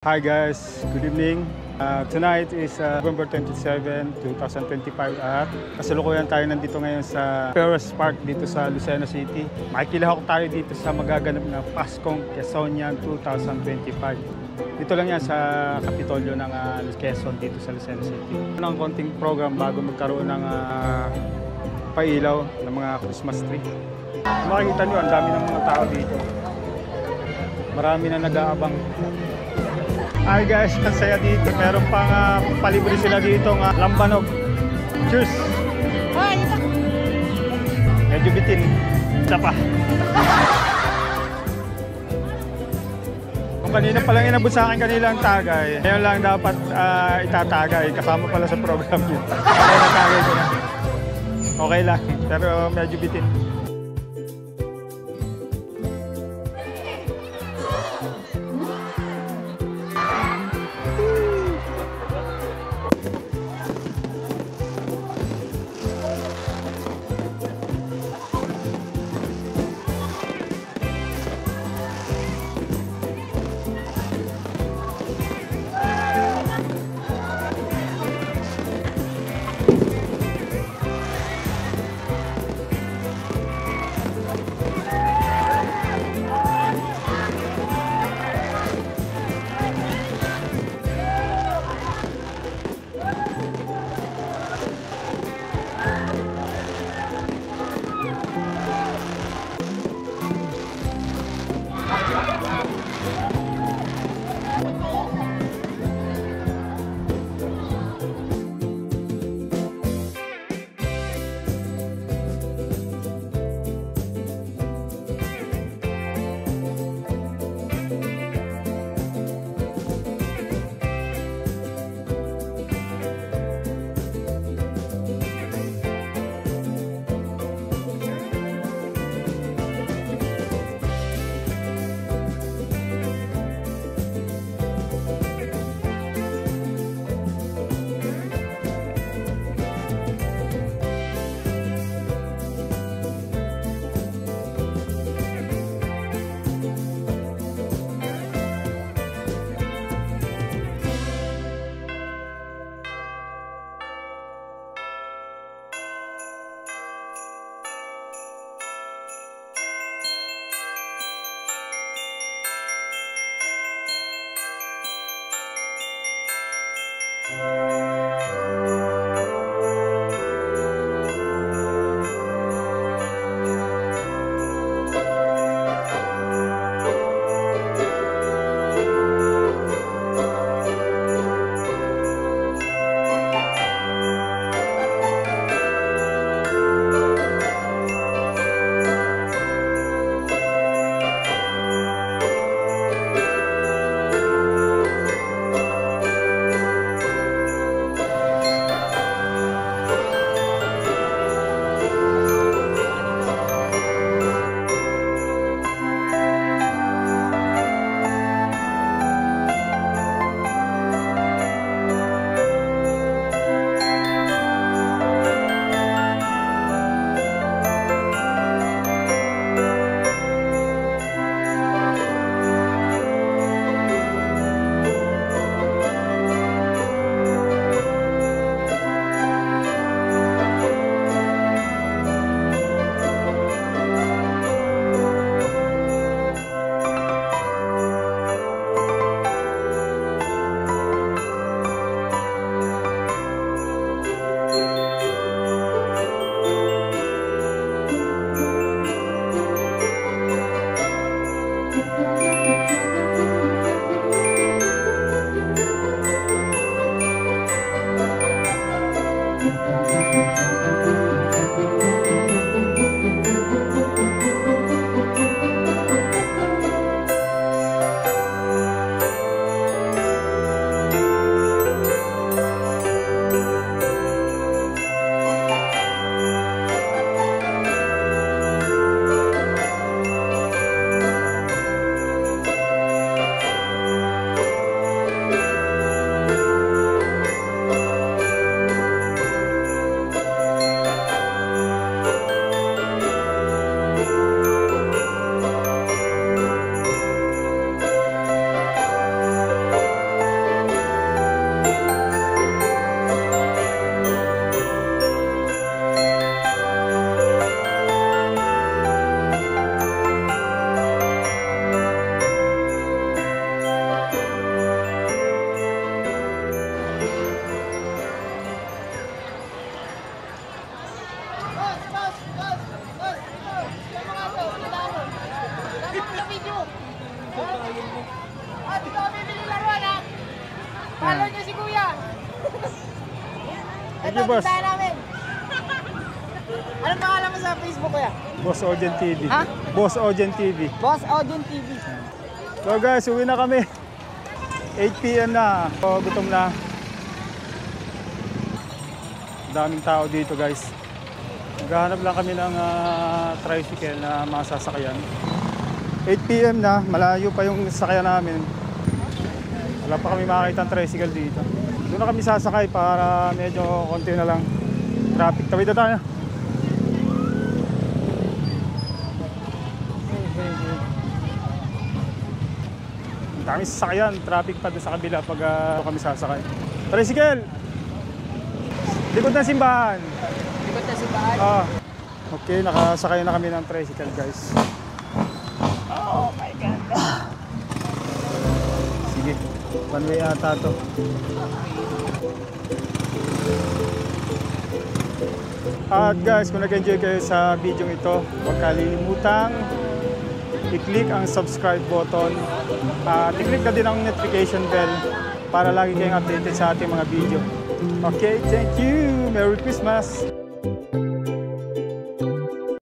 Hi guys, good evening. Tonight is November 27, 2025 at kasalukuyan tayo nandito ngayon sa Perez Park dito sa Lucena City. Makikilahok tayo dito sa magaganap na Paskong Quezonian 2025. Dito lang yan sa Kapitolyo ng Quezon dito sa Lucena City. Ano ang konting program bago magkaroon ng pailaw ng mga Christmas tree. Makikita nyo, ang dami ng mga tao dito. Marami na nag-aabang. Hi guys, ang saya dito. Meron pang palibre sila dito ng lambanog. Cheers! Medyo bitin. Isa pa. Kung kanina palang inabot sa akin kanilang tagay, ngayon lang dapat itatagay. Kasama pala sa program yun. Okay, natagay ko na. Okay lang, pero medyo bitin. Thank you, boss. Tayo namin. Anong pangalan mo sa Facebook, kuya? Boss Ogen TV. Ha? Boss Ogen TV. Boss Ogen TV. So guys, uwi na kami. 8 PM na. So, gutom na. Daming tao dito, guys. Naghahanap lang kami ng tricycle na masasakyan. 8 PM na, malayo pa yung sasakyan namin. Wala pa kami makakita ng tricycle dito. Doon na kami sasakay para medyo konti na lang traffic. Tawid na tayo. Ang dami sasakyan, traffic pa doon sa kabila pag kami sasakay. Tricycle! Likod ng simbahan. Likod na si Baal. Okay, nakasakay na kami ng tricycle, guys. Oh my God. Sige, one way ata to. At guys, kung nag-enjoy kayo sa video ito, huwag kalimutang i-click ang subscribe button at i-click na din ang notification bell para lagi kayong updated sa ating mga video. Okay, thank you! Merry Christmas!